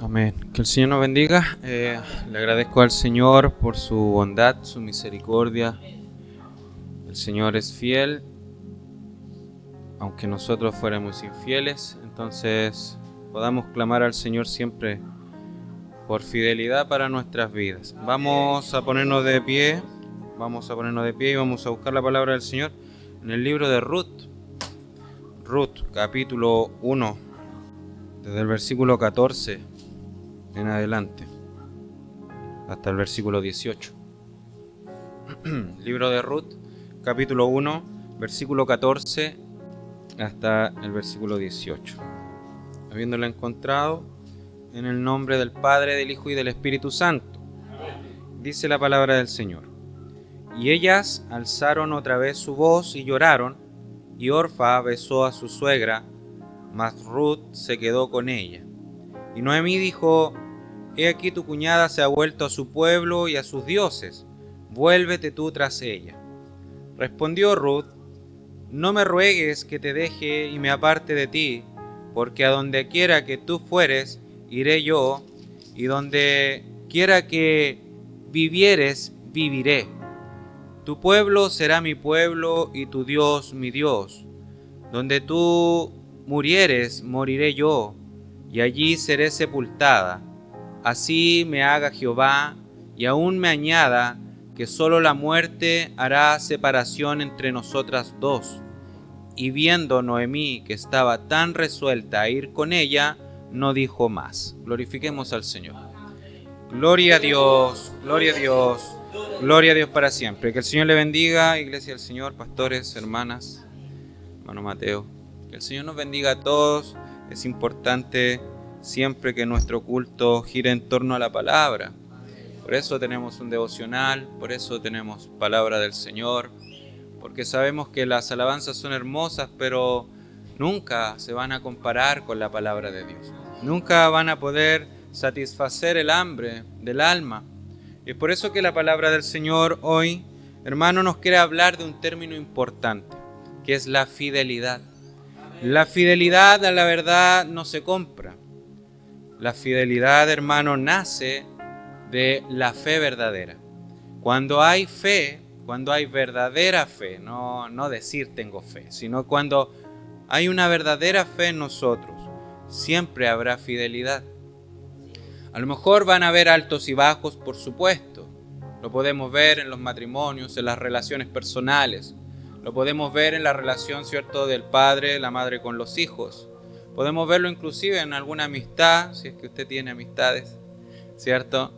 Amén. Que el Señor nos bendiga. Le agradezco al Señor por su bondad, su misericordia. El Señor es fiel, aunque nosotros fuéramos infieles. Entonces podamos clamar al Señor siempre por fidelidad para nuestras vidas. Vamos a ponernos de pie. Y vamos a buscar la palabra del Señor en el libro de Ruth. Ruth, capítulo 1, desde el versículo 14 en adelante hasta el versículo 18. Libro de Ruth, capítulo 1, versículo 14 hasta el versículo 18. Habiéndola encontrado, en el nombre del Padre, del Hijo y del Espíritu Santo, dice la palabra del Señor. Y ellas alzaron otra vez su voz y lloraron, y Orfa besó a su suegra, mas Ruth se quedó con ella. Y Noemí dijo: He aquí tu cuñada se ha vuelto a su pueblo y a sus dioses, vuélvete tú tras ella. Respondió Ruth: No me ruegues que te deje y me aparte de ti, porque a donde quiera que tú fueres, iré yo, y donde quiera que vivieres, viviré. Tu pueblo será mi pueblo y tu Dios mi Dios. Donde tú murieres, moriré yo, y allí seré sepultada. Así me haga Jehová, y aún me añada, que solo la muerte hará separación entre nosotras dos. Y viendo Noemí que estaba tan resuelta a ir con ella, no dijo más. Glorifiquemos al Señor. Gloria a Dios, gloria a Dios, gloria a Dios para siempre. Que el Señor le bendiga, iglesia del Señor, pastores, hermanas, hermano Mateo. Que el Señor nos bendiga a todos. Es importante siempre que nuestro culto gire en torno a la palabra. Por eso tenemos un devocional, por eso tenemos palabra del Señor, porque sabemos que las alabanzas son hermosas, pero nunca se van a comparar con la palabra de Dios. Nunca van a poder satisfacer el hambre del alma. Y es por eso que la palabra del Señor hoy, hermano, nos quiere hablar de un término importante, que es la fidelidad. La fidelidad a la verdad no se compra. La fidelidad, hermano, nace de la fe verdadera. Cuando hay fe, cuando hay verdadera fe, no decir tengo fe, sino cuando hay una verdadera fe en nosotros, siempre habrá fidelidad. A lo mejor van a haber altos y bajos, por supuesto. Lo podemos ver en los matrimonios, en las relaciones personales. Lo podemos ver en la relación, ¿cierto?, del padre, la madre con los hijos. Podemos verlo inclusive en alguna amistad, si es que usted tiene amistades, ¿cierto?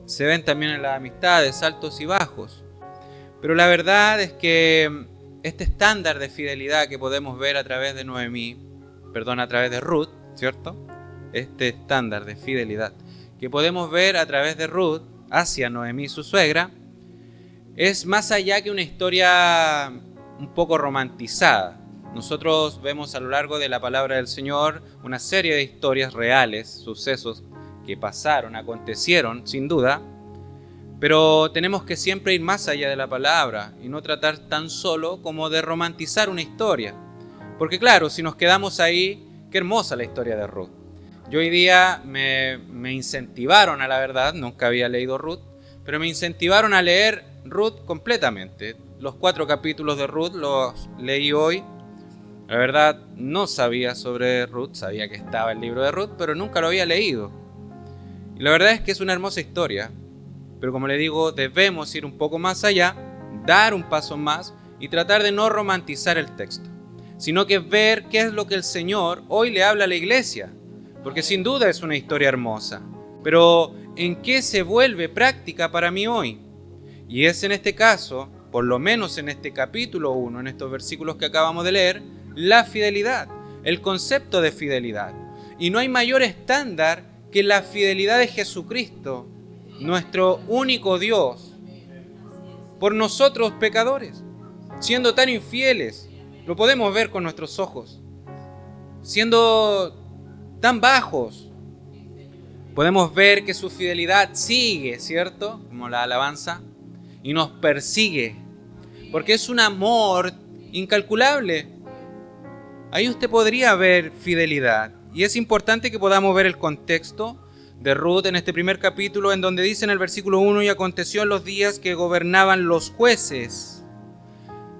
Se ven también en las amistades altos y bajos. Pero la verdad es que este estándar de fidelidad que podemos ver a través de a través de Ruth, ¿cierto? Este estándar de fidelidad que podemos ver a través de Ruth hacia Noemí, su suegra, es más allá que una historia un poco romantizada. Nosotros vemos a lo largo de la palabra del Señor una serie de historias reales, sucesos que pasaron, acontecieron, sin duda, pero tenemos que siempre ir más allá de la palabra y no tratar tan solo como de romantizar una historia. Porque claro, si nos quedamos ahí, qué hermosa la historia de Ruth. Yo hoy día me incentivaron, a la verdad, nunca había leído Ruth, pero me incentivaron a leer Ruth completamente. Los 4 capítulos de Ruth los leí hoy. La verdad, no sabía sobre Ruth, sabía que estaba el libro de Ruth, pero nunca lo había leído. Y la verdad es que es una hermosa historia, pero como le digo, debemos ir un poco más allá, dar un paso más y tratar de no romantizar el texto, sino que ver qué es lo que el Señor hoy le habla a la iglesia, porque sin duda es una historia hermosa, pero ¿en qué se vuelve práctica para mí hoy? Y es en este caso, por lo menos en este capítulo 1, en estos versículos que acabamos de leer, la fidelidad, el concepto de fidelidad. Y no hay mayor estándar que la fidelidad de Jesucristo, nuestro único Dios, por nosotros pecadores, siendo tan infieles, lo podemos ver con nuestros ojos, siendo tan bajos, podemos ver que su fidelidad sigue, ¿cierto?, como la alabanza, y nos persigue, porque es un amor incalculable. Ahí usted podría ver fidelidad, y es importante que podamos ver el contexto, de Ruth en este primer capítulo, en donde dice en el versículo 1: y aconteció en los días que gobernaban los jueces.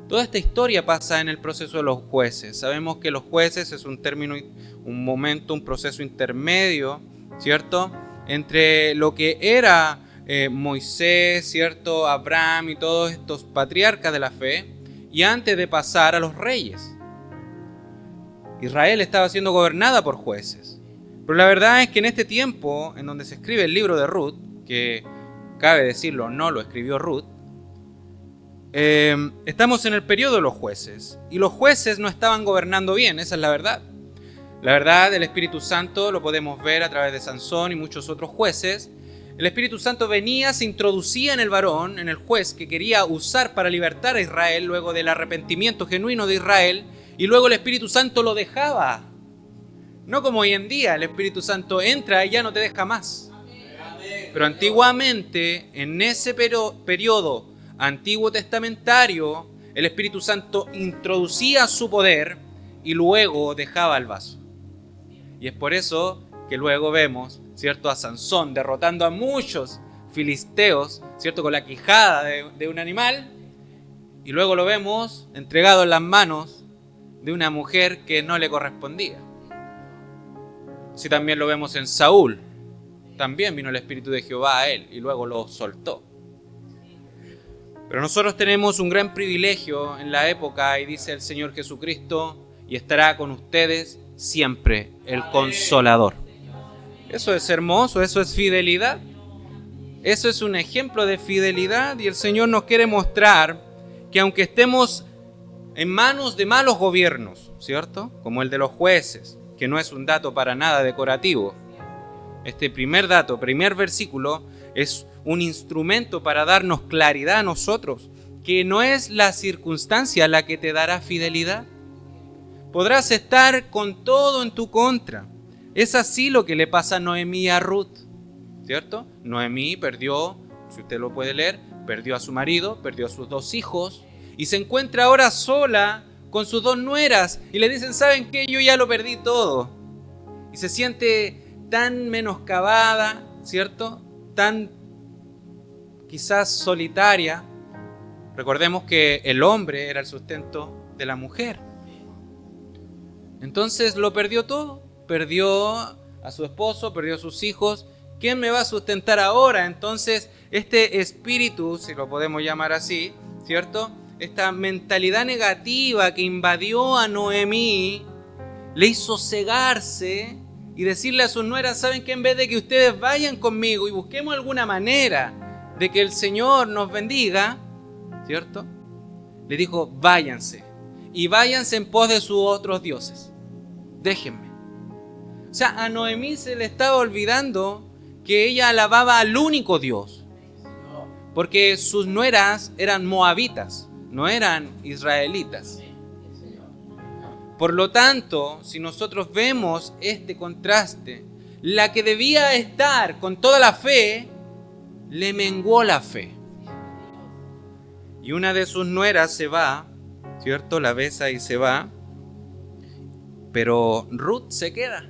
Toda esta historia pasa en el proceso de los jueces. Sabemos que los jueces es un término, un momento, un proceso intermedio, ¿cierto?, entre lo que era Moisés, ¿cierto?, Abraham y todos estos patriarcas de la fe, y antes de pasar a los reyes. Israel estaba siendo gobernada por jueces. Pero la verdad es que en este tiempo, en donde se escribe el libro de Ruth, que cabe decirlo, no lo escribió Ruth, estamos en el periodo de los jueces. Y los jueces no estaban gobernando bien, esa es la verdad. La verdad, el Espíritu Santo lo podemos ver a través de Sansón y muchos otros jueces. El Espíritu Santo venía, se introducía en el varón, en el juez que quería usar para libertar a Israel luego del arrepentimiento genuino de Israel, y luego el Espíritu Santo lo dejaba. No como hoy en día, el Espíritu Santo entra y ya no te deja más. Pero antiguamente, en ese periodo antiguo testamentario, el Espíritu Santo introducía su poder y luego dejaba el vaso. Y es por eso que luego vemos, ¿cierto?, a Sansón derrotando a muchos filisteos, ¿cierto?, con la quijada de un animal, y luego lo vemos entregado en las manos de una mujer que no le correspondía. Sí, también lo vemos en Saúl. También vino el Espíritu de Jehová a él y luego lo soltó. Pero nosotros tenemos un gran privilegio en la época, y dice el Señor Jesucristo: y estará con ustedes siempre el Consolador. Eso es hermoso, eso es fidelidad. Eso es un ejemplo de fidelidad, y el Señor nos quiere mostrar que aunque estemos en manos de malos gobiernos, ¿cierto?, como el de los jueces, que no es un dato para nada decorativo. Este primer dato, primer versículo, es un instrumento para darnos claridad a nosotros, que no es la circunstancia la que te dará fidelidad. Podrás estar con todo en tu contra. Es así lo que le pasa a Noemí y a Ruth, ¿cierto? Noemí perdió, si usted lo puede leer, perdió a su marido, perdió a sus 2 hijos, y se encuentra ahora sola con sus 2 nueras, y le dicen: ¿saben qué? Yo ya lo perdí todo. Y se siente tan menoscabada, ¿cierto?, tan quizás solitaria. Recordemos que el hombre era el sustento de la mujer. Entonces lo perdió todo. Perdió a su esposo, perdió a sus hijos. ¿Quién me va a sustentar ahora? Entonces este espíritu, si lo podemos llamar así, ¿cierto?, esta mentalidad negativa que invadió a Noemí, le hizo cegarse y decirle a sus nueras: ¿saben qué? En vez de que ustedes vayan conmigo y busquemos alguna manera de que el Señor nos bendiga, ¿cierto?, le dijo: váyanse, y váyanse en pos de sus otros dioses. Déjenme. O sea, a Noemí se le estaba olvidando que ella alababa al único Dios, porque sus nueras eran moabitas, no eran israelitas. Por lo tanto, si nosotros vemos este contraste, la que debía estar con toda la fe, le menguó la fe. Y una de sus nueras se va, ¿cierto? La besa y se va, pero Ruth se queda.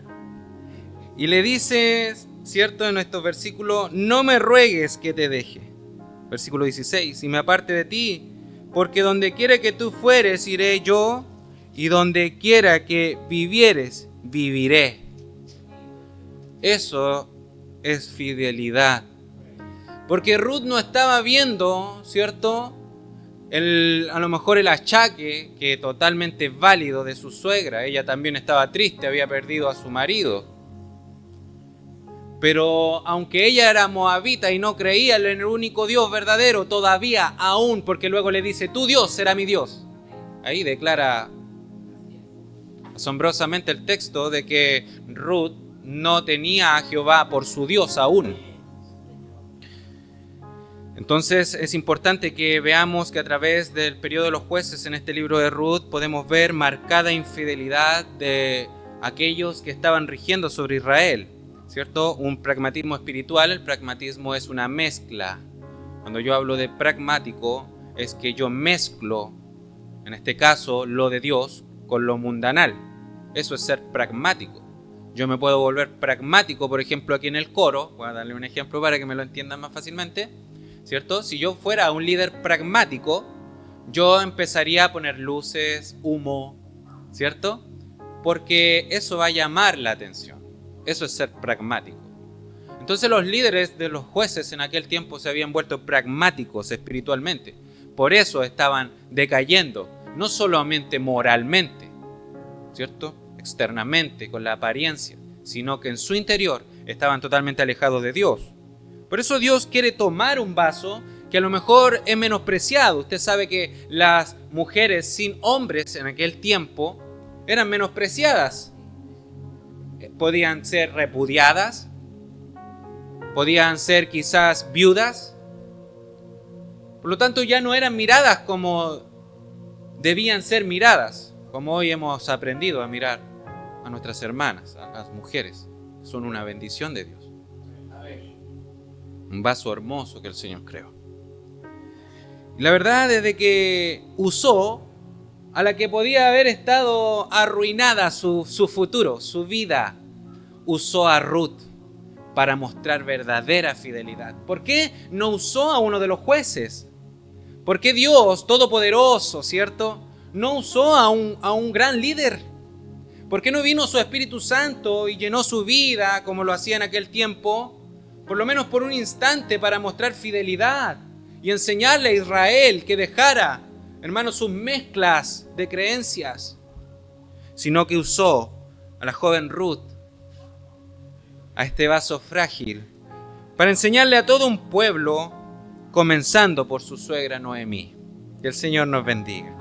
Y le dice, ¿cierto?, en nuestro versículo: no me ruegues que te deje. Versículo 16: y me aparte de ti, porque donde quiera que tú fueres, iré yo, y donde quiera que vivieres, viviré. Eso es fidelidad. Porque Ruth no estaba viendo, ¿cierto?, a lo mejor el achaque, que totalmente válido, de su suegra. Ella también estaba triste, había perdido a su marido. Pero aunque ella era moabita y no creía en el único Dios verdadero, todavía aún, porque luego le dice: tu Dios será mi Dios. Ahí declara asombrosamente el texto de que Ruth no tenía a Jehová por su Dios aún. Entonces es importante que veamos que a través del periodo de los jueces en este libro de Ruth podemos ver marcada infidelidad de aquellos que estaban rigiendo sobre Israel, ¿cierto? Un pragmatismo espiritual. El pragmatismo es una mezcla. Cuando yo hablo de pragmático, es que yo mezclo, en este caso, lo de Dios con lo mundanal. Eso es ser pragmático. Yo me puedo volver pragmático, por ejemplo, aquí en el coro. Voy a darle un ejemplo para que me lo entiendan más fácilmente, ¿cierto? Si yo fuera un líder pragmático, yo empezaría a poner luces, humo, ¿cierto? Porque eso va a llamar la atención. Eso es ser pragmático. Entonces los líderes de los jueces en aquel tiempo se habían vuelto pragmáticos espiritualmente. Por eso estaban decayendo, no solamente moralmente, ¿cierto? Externamente, con la apariencia, sino que en su interior estaban totalmente alejados de Dios. Por eso Dios quiere tomar un vaso que a lo mejor es menospreciado. Usted sabe que las mujeres sin hombres en aquel tiempo eran menospreciadas. Podían ser repudiadas, podían ser quizás viudas. Por lo tanto, ya no eran miradas como debían ser miradas, como hoy hemos aprendido a mirar a nuestras hermanas, a las mujeres. Son una bendición de Dios. Un vaso hermoso que el Señor creó. Y la verdad es de que usó a la que podía haber estado arruinada su futuro, su vida. Usó a Ruth para mostrar verdadera fidelidad. ¿Por qué no usó a uno de los jueces? ¿Por qué Dios Todopoderoso, cierto, no usó a un gran líder? ¿Por qué no vino su Espíritu Santo y llenó su vida como lo hacía en aquel tiempo? Por lo menos por un instante, para mostrar fidelidad y enseñarle a Israel que dejara, hermanos, sus mezclas de creencias, sino que usó a la joven Ruth, a este vaso frágil, para enseñarle a todo un pueblo, comenzando por su suegra Noemí. Que el Señor nos bendiga.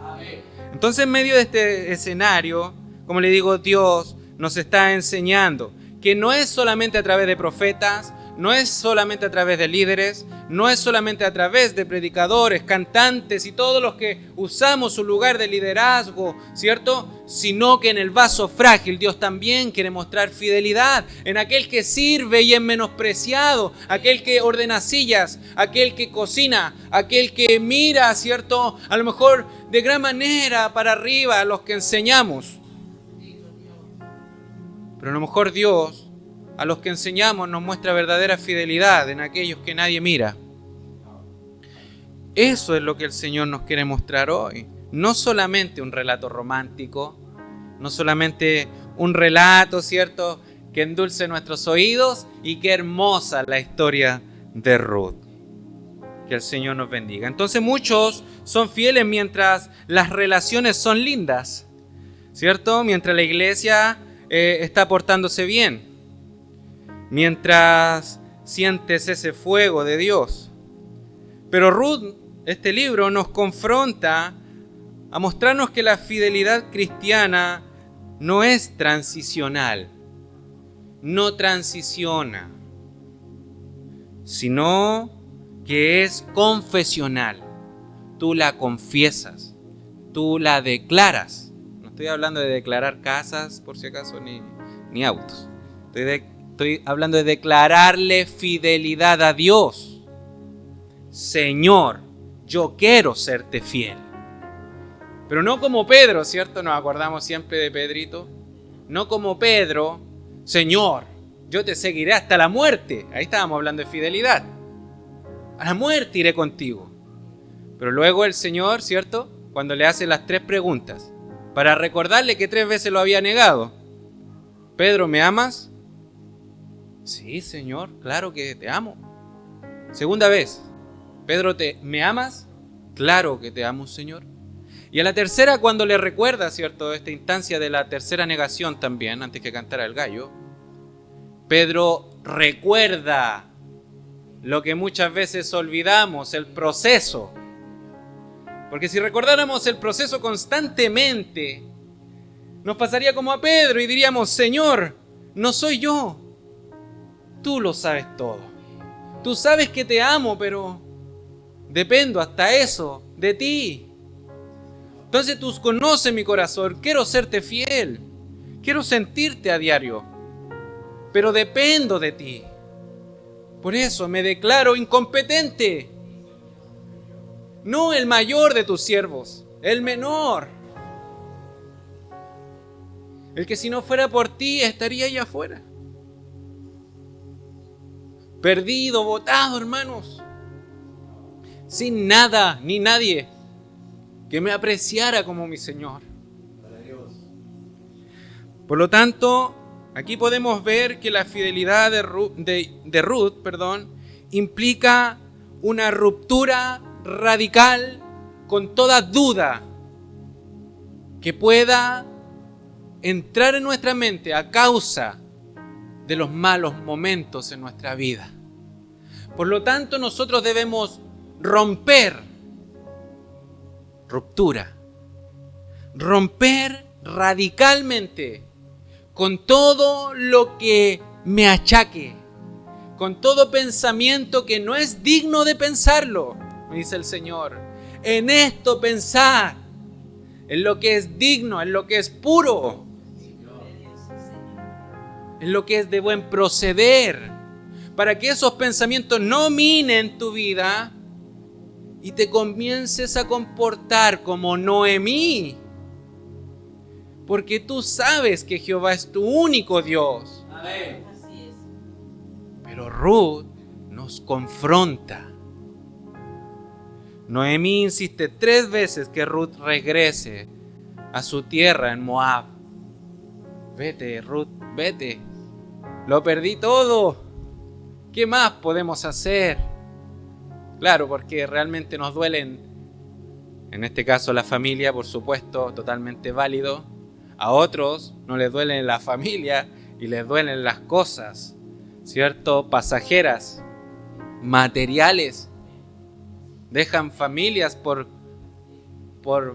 Entonces, en medio de este escenario, como le digo, Dios nos está enseñando que no es solamente a través de profetas, no es solamente a través de líderes, no es solamente a través de predicadores, cantantes y todos los que usamos su lugar de liderazgo, ¿cierto? Sino que en el vaso frágil Dios también quiere mostrar fidelidad en aquel que sirve y es menospreciado, aquel que ordena sillas, aquel que cocina, aquel que mira, ¿cierto? A lo mejor de gran manera para arriba a los que enseñamos. Pero a lo mejor Dios, a los que enseñamos, nos muestra verdadera fidelidad en aquellos que nadie mira. Eso es lo que el Señor nos quiere mostrar hoy. No solamente un relato romántico, no solamente un relato, ¿cierto?, que endulce nuestros oídos, y qué hermosa la historia de Ruth. Que el Señor nos bendiga. Entonces muchos son fieles mientras las relaciones son lindas, ¿cierto? Mientras la iglesia está portándose bien, mientras sientes ese fuego de Dios. Pero Ruth, este libro, nos confronta a mostrarnos que la fidelidad cristiana no es transicional, no transiciona, sino que es confesional. Tú la confiesas, tú la declaras. No estoy hablando de declarar casas, por si acaso, ni autos. Estoy hablando de declararle fidelidad a Dios. Señor, yo quiero serte fiel. Pero no como Pedro, ¿cierto? Nos acordamos siempre de Pedrito. No como Pedro, Señor, yo te seguiré hasta la muerte. Ahí estábamos hablando de fidelidad. A la muerte iré contigo. Pero luego el Señor, ¿cierto?, cuando le hace las 3 preguntas, para recordarle que 3 veces lo había negado. Pedro, ¿me amas? Sí, Señor, claro que te amo. Segunda vez, Pedro, ¿me amas? Claro que te amo, Señor. Y a la tercera, cuando le recuerda, ¿cierto?, esta instancia de la tercera negación también, antes que cantara el gallo, Pedro recuerda lo que muchas veces olvidamos, el proceso. Porque si recordáramos el proceso constantemente, nos pasaría como a Pedro y diríamos, Señor, no soy yo. Tú lo sabes todo. Tú sabes que te amo, pero dependo hasta eso de ti. Entonces tú conoces mi corazón. Quiero serte fiel. Quiero sentirte a diario. Pero dependo de ti. Por eso me declaro incompetente. No el mayor de tus siervos, el menor. El que si no fuera por ti estaría allá afuera. Perdido, botado, hermanos. Sin nada ni nadie que me apreciara como mi Señor. Por lo tanto, aquí podemos ver que la fidelidad de Ruth, implica una ruptura radical con toda duda que pueda entrar en nuestra mente a causa de los malos momentos en nuestra vida. Por lo tanto, nosotros debemos romper radicalmente con todo lo que me achaque, con todo pensamiento que no es digno de pensarlo, me dice el Señor. En esto pensar, en lo que es digno, en lo que es puro, en lo que es de buen proceder, para que esos pensamientos no minen tu vida y te comiences a comportar como Noemí. Porque tú sabes que Jehová es tu único Dios. Amén. Así es. Pero Ruth nos confronta. Noemí insiste 3 veces que Ruth regrese a su tierra en Moab. Vete, Ruth, vete. Lo perdí todo. ¿Qué más podemos hacer? Claro, porque realmente nos duelen, en este caso la familia, por supuesto, totalmente válido. A otros no les duele la familia y les duelen las cosas, ¿cierto? Pasajeras, materiales. Dejan familias por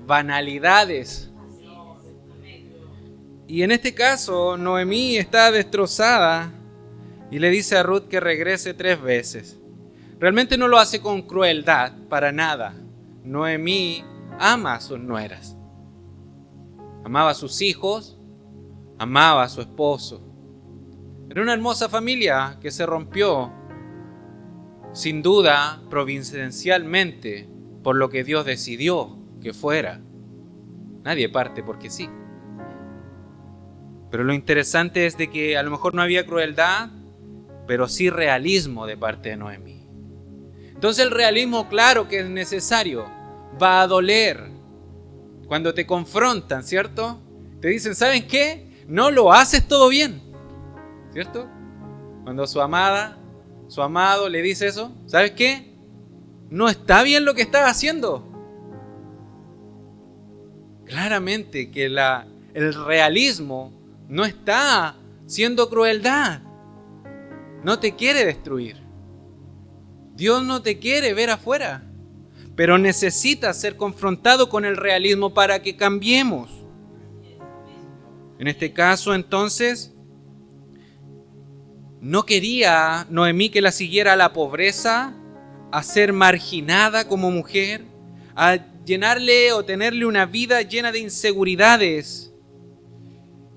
banalidades. Y en este caso, Noemí está destrozada y le dice a Ruth que regrese 3 veces. Realmente no lo hace con crueldad, para nada. Noemí ama a sus nueras. Amaba a sus hijos, amaba a su esposo. Era una hermosa familia que se rompió, sin duda, providencialmente, por lo que Dios decidió que fuera. Nadie parte porque sí. Pero lo interesante es de que a lo mejor no había crueldad, pero sí realismo de parte de Noemí. Entonces el realismo, claro que es necesario, va a doler cuando te confrontan, ¿cierto? Te dicen, ¿saben qué? No lo haces todo bien, ¿cierto? Cuando su amado le dice eso, ¿sabes qué? No está bien lo que estás haciendo. Claramente que el realismo no está siendo crueldad. No te quiere destruir. Dios no te quiere ver afuera, pero necesitas ser confrontado con el realismo para que cambiemos. En este caso, entonces, no quería Noemí que la siguiera a la pobreza, a ser marginada como mujer, a llenarle o tenerle una vida llena de inseguridades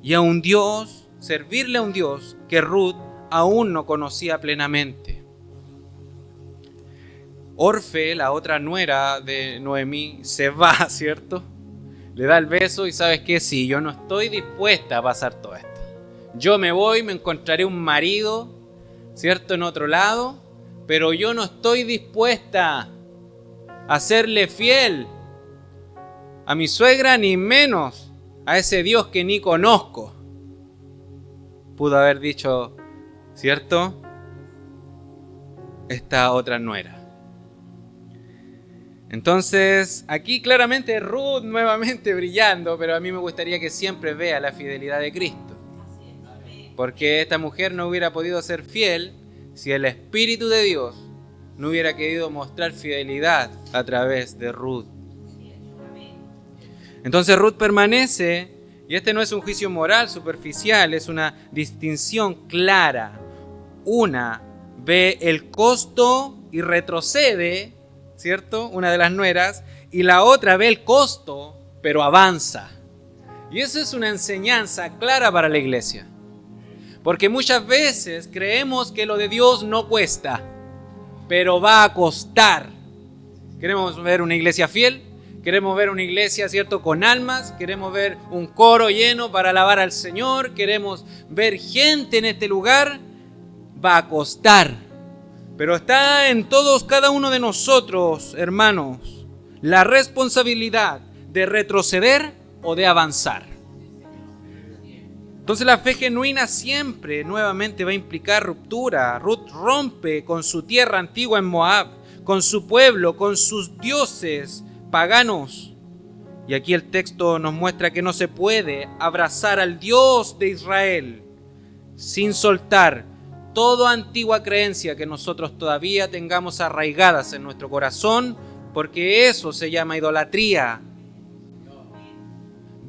y a un Dios, servirle a un Dios que Ruth aún no conocía plenamente. Orfe, la otra nuera de Noemí, se va, ¿cierto? Le da el beso y ¿sabes qué? Sí, yo no estoy dispuesta a pasar todo esto. Yo me voy, me encontraré un marido, ¿cierto? En otro lado, pero yo no estoy dispuesta a serle fiel a mi suegra, ni menos a ese Dios que ni conozco. Pudo haber dicho, ¿cierto? Esta otra nuera. Entonces, aquí claramente Ruth nuevamente brillando, pero a mí me gustaría que siempre vea la fidelidad de Cristo. Porque esta mujer no hubiera podido ser fiel si el Espíritu de Dios no hubiera querido mostrar fidelidad a través de Ruth. Entonces Ruth permanece, y este no es un juicio moral superficial, es una distinción clara. Una ve el costo y retrocede, ¿cierto? Una de las nueras, y la otra ve el costo, pero avanza. Y eso es una enseñanza clara para la iglesia. Porque muchas veces creemos que lo de Dios no cuesta, pero va a costar. Queremos ver una iglesia fiel, queremos ver una iglesia, ¿cierto?, con almas, queremos ver un coro lleno para alabar al Señor, queremos ver gente en este lugar. Va a costar, pero está en todos, cada uno de nosotros, hermanos, la responsabilidad de retroceder o de avanzar. Entonces la fe genuina siempre nuevamente va a implicar ruptura. Ruth rompe con su tierra antigua en Moab, con su pueblo, con sus dioses paganos. Y aquí el texto nos muestra que no se puede abrazar al Dios de Israel sin soltar toda antigua creencia que nosotros todavía tengamos arraigadas en nuestro corazón, porque eso se llama idolatría.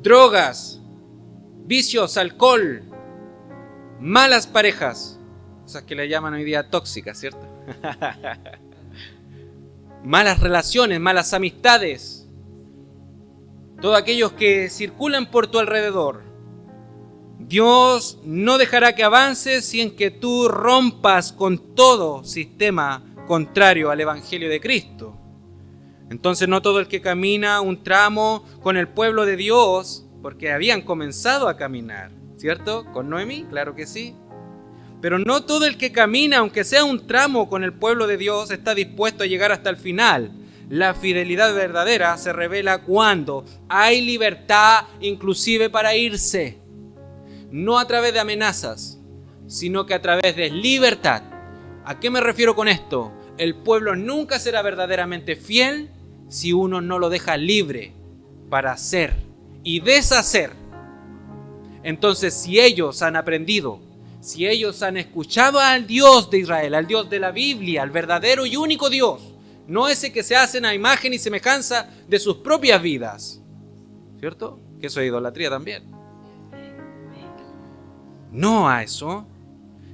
Drogas, vicios, alcohol, malas parejas, esas que le llaman hoy día tóxicas, ¿cierto? Malas relaciones, malas amistades, todos aquellos que circulan por tu alrededor. Dios no dejará que avances sin que tú rompas con todo sistema contrario al Evangelio de Cristo. Entonces no todo el que camina un tramo con el pueblo de Dios, porque habían comenzado a caminar, ¿cierto? Con Noemí, claro que sí. Pero no todo el que camina, aunque sea un tramo con el pueblo de Dios, está dispuesto a llegar hasta el final. La fidelidad verdadera se revela cuando hay libertad inclusive para irse. No a través de amenazas, sino que a través de libertad. ¿A qué me refiero con esto? El pueblo nunca será verdaderamente fiel si uno no lo deja libre para hacer y deshacer. Entonces, si ellos han aprendido, si ellos han escuchado al Dios de Israel, al Dios de la Biblia, al verdadero y único Dios, no ese que se hacen a imagen y semejanza de sus propias vidas, ¿cierto? Que eso es idolatría también. No a eso.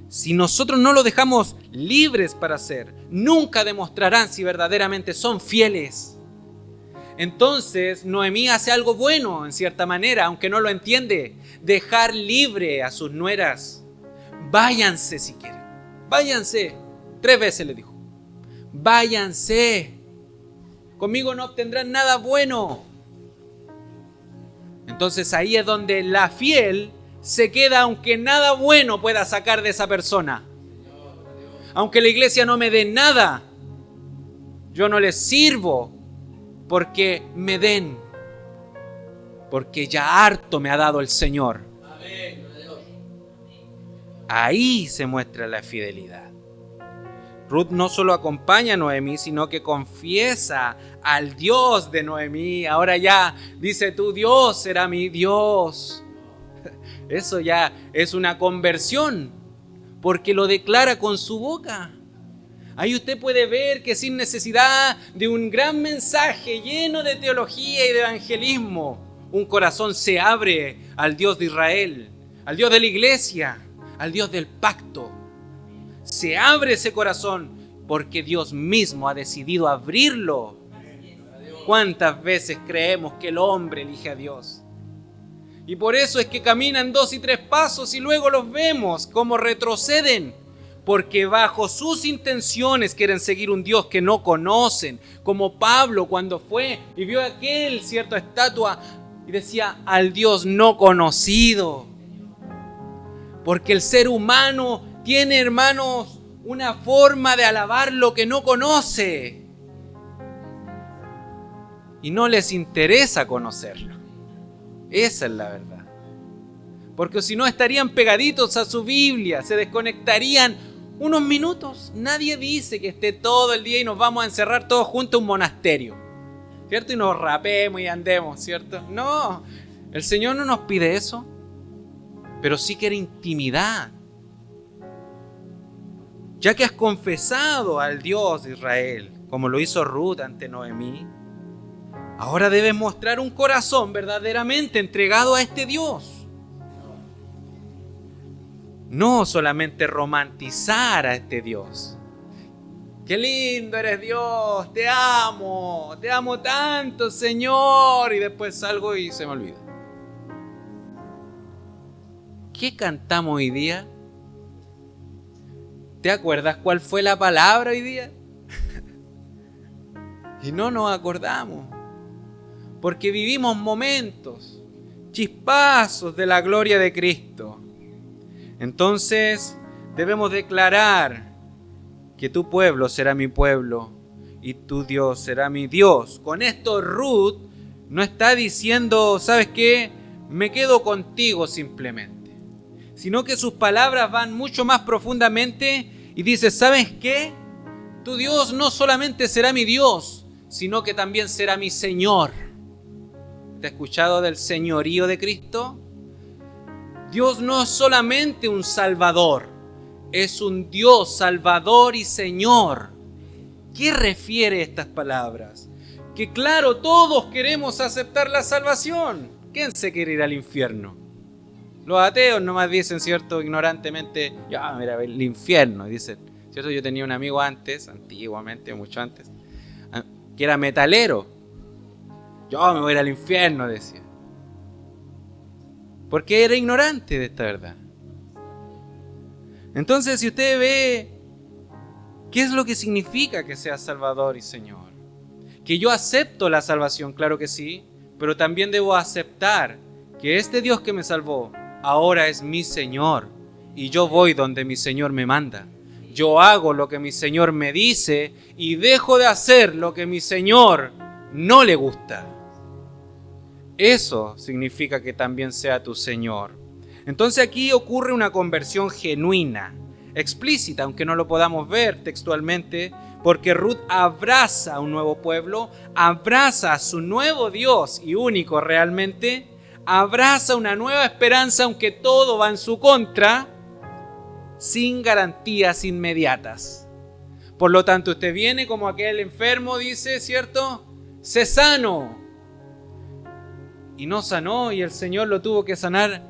Si nosotros no los dejamos libres para hacer, nunca demostrarán si verdaderamente son fieles. Entonces Noemí hace algo bueno en cierta manera, aunque no lo entiende. Dejar libre a sus nueras. Váyanse si quieren. Váyanse. 3 veces le dijo. Váyanse. Conmigo no obtendrán nada bueno. Entonces ahí es donde la fiel se queda aunque nada bueno pueda sacar de esa persona. Aunque la iglesia no me dé nada, yo no les sirvo porque me den, porque ya harto me ha dado el Señor. Ahí se muestra la fidelidad. Ruth no solo acompaña a Noemí, sino que confiesa al Dios de Noemí. Ahora ya dice, tu Dios será mi Dios. Eso ya es una conversión, porque lo declara con su boca. Ahí usted puede ver que sin necesidad de un gran mensaje lleno de teología y de evangelismo, un corazón se abre al Dios de Israel, al Dios de la iglesia, al Dios del pacto. Se abre ese corazón porque Dios mismo ha decidido abrirlo. ¿Cuántas veces creemos que el hombre elige a Dios? Y por eso es que caminan 2 y 3 pasos y luego los vemos como retroceden. Porque bajo sus intenciones quieren seguir un Dios que no conocen. Como Pablo cuando fue y vio aquel, cierta estatua y decía, al Dios no conocido. Porque el ser humano tiene, hermanos, una forma de alabar lo que no conoce. Y no les interesa conocerlo. Esa es la verdad. Porque si no estarían pegaditos a su Biblia, se desconectarían unos minutos. Nadie dice que esté todo el día y nos vamos a encerrar todos juntos en un monasterio, ¿cierto? Y nos rapemos y andemos, ¿cierto? No, el Señor no nos pide eso, pero sí quiere intimidad. Ya que has confesado al Dios de Israel, como lo hizo Ruth ante Noemí, ahora debes mostrar un corazón verdaderamente entregado a este Dios. No solamente romantizar a este Dios. ¡Qué lindo eres Dios! ¡Te amo tanto, Señor! Y después salgo y se me olvida. ¿Qué cantamos hoy día? ¿Te acuerdas cuál fue la palabra hoy día? Y no nos acordamos. porque vivimos momentos, chispazos de la gloria de Cristo. Entonces debemos declarar que tu pueblo será mi pueblo y tu Dios será mi Dios. Con esto Ruth no está diciendo, ¿sabes qué? Me quedo contigo simplemente. Sino que sus palabras van mucho más profundamente y dice, ¿sabes qué? Tu Dios no solamente será mi Dios, sino que también será mi Señor. ¿Te has escuchado del señorío de Cristo? Dios no es solamente un Salvador, es un Dios Salvador y Señor. ¿Qué refiere estas palabras? Que claro, todos queremos aceptar la salvación. ¿Quién se quiere ir al infierno? Los ateos nomás dicen, ¿cierto? Ignorantemente, ya, mira, el infierno. Dicen, ¿cierto? Yo tenía un amigo antes, antiguamente, mucho antes, que era metalero. Yo me voy a ir al infierno, decía. Porque era ignorante de esta verdad. Entonces, si usted ve, ¿qué es lo que significa que sea Salvador y Señor? Que yo acepto la salvación, claro que sí, pero también debo aceptar que este Dios que me salvó ahora es mi Señor y yo voy donde mi Señor me manda. Yo hago lo que mi Señor me dice y dejo de hacer lo que mi Señor no le gusta. Eso significa que también sea tu Señor. Entonces aquí ocurre una conversión genuina, explícita, aunque no lo podamos ver textualmente, porque Ruth abraza a un nuevo pueblo, abraza a su nuevo Dios y único realmente, abraza una nueva esperanza aunque todo va en su contra, sin garantías inmediatas. Por lo tanto, usted viene como aquel enfermo, dice, ¿cierto? Sé sano. Y no sanó, y el Señor lo tuvo que sanar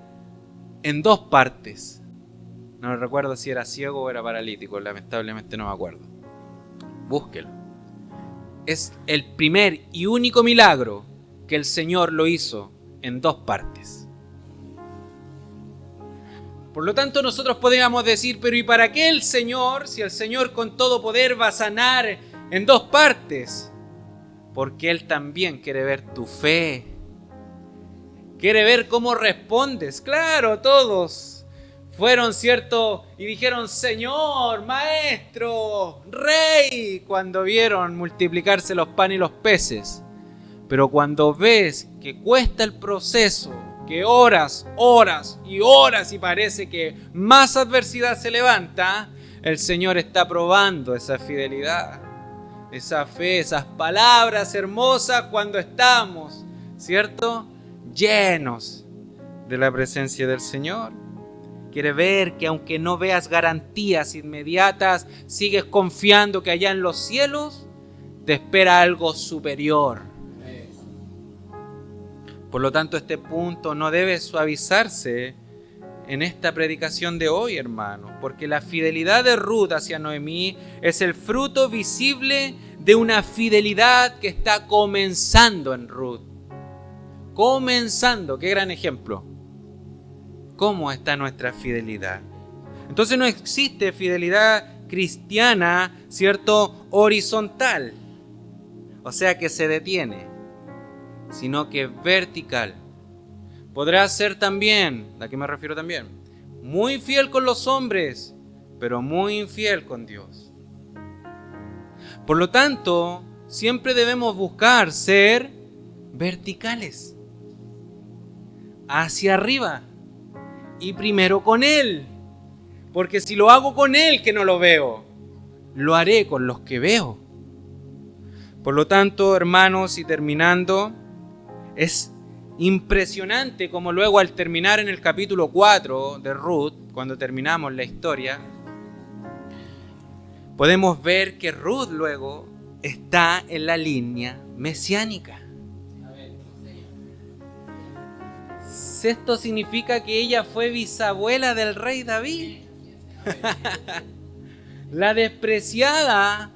en dos partes. No recuerdo si era ciego o era paralítico, lamentablemente no me acuerdo. Búsquelo. Es el primer y único milagro que el Señor lo hizo en dos partes. Por lo tanto, nosotros podríamos decir, pero ¿y para qué el Señor, si el Señor con todo poder va a sanar en dos partes? Porque Él también quiere ver tu fe. Quiere ver cómo respondes. Claro, todos fueron, ¿cierto? Y dijeron, Señor, Maestro, Rey, cuando vieron multiplicarse los panes y los peces. Pero cuando ves que cuesta el proceso, que horas y parece que más adversidad se levanta, el Señor está probando esa fidelidad, esa fe, esas palabras hermosas cuando estamos, ¿cierto?, llenos de la presencia del Señor. Quiere ver que aunque no veas garantías inmediatas, sigues confiando que allá en los cielos te espera algo superior. Por lo tanto, este punto no debe suavizarse en esta predicación de hoy, hermano, porque la fidelidad de Ruth hacia Noemí es el fruto visible de una fidelidad que está comenzando en Ruth. Comenzando, qué gran ejemplo. ¿Cómo está nuestra fidelidad? Entonces no existe fidelidad cristiana, ¿cierto?, horizontal, o sea que se detiene, sino que vertical. Podrá ser también, ¿a qué me refiero también? Muy fiel con los hombres, pero muy infiel con Dios. Por lo tanto, siempre debemos buscar ser verticales, hacia arriba, y primero con Él, porque si lo hago con Él que no lo veo, lo haré con los que veo. Por lo tanto, hermanos, y terminando, es impresionante como luego al terminar en el capítulo 4 de Ruth, cuando terminamos la historia, podemos ver que Ruth luego está en la línea mesiánica. Esto significa que ella fue bisabuela del rey David. La despreciada,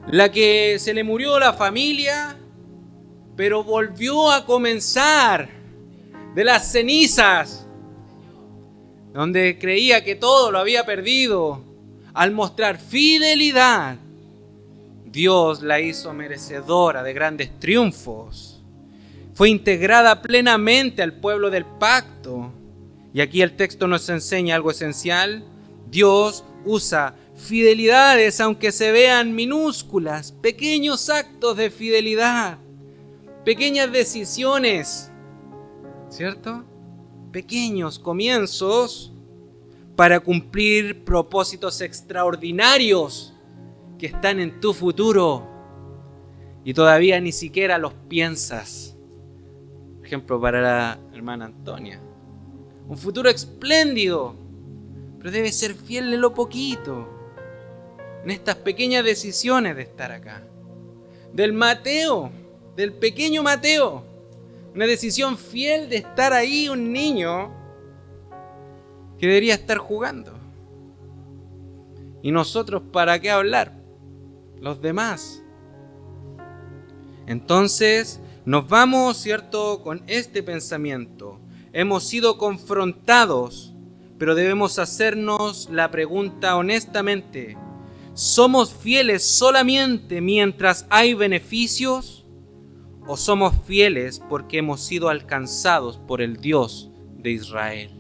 la que se le murió la familia, pero volvió a comenzar de las cenizas, donde creía que todo lo había perdido, al mostrar fidelidad, Dios la hizo merecedora de grandes triunfos. Fue integrada plenamente al pueblo del pacto. Y aquí el texto nos enseña algo esencial. Dios usa fidelidades, aunque se vean minúsculas, pequeños actos de fidelidad, pequeñas decisiones, ¿cierto? Pequeños comienzos para cumplir propósitos extraordinarios que están en tu futuro y todavía ni siquiera los piensas. Por ejemplo, para la hermana Antonia, un futuro espléndido, pero debe ser fiel en lo poquito, en estas pequeñas decisiones de estar acá. Del Mateo, del pequeño Mateo, una decisión fiel de estar ahí, un niño que debería estar jugando. ¿Y nosotros para qué hablar? Los demás. Entonces nos vamos, ¿cierto?, con este pensamiento. Hemos sido confrontados, pero debemos hacernos la pregunta honestamente: ¿somos fieles solamente mientras hay beneficios? ¿O somos fieles porque hemos sido alcanzados por el Dios de Israel?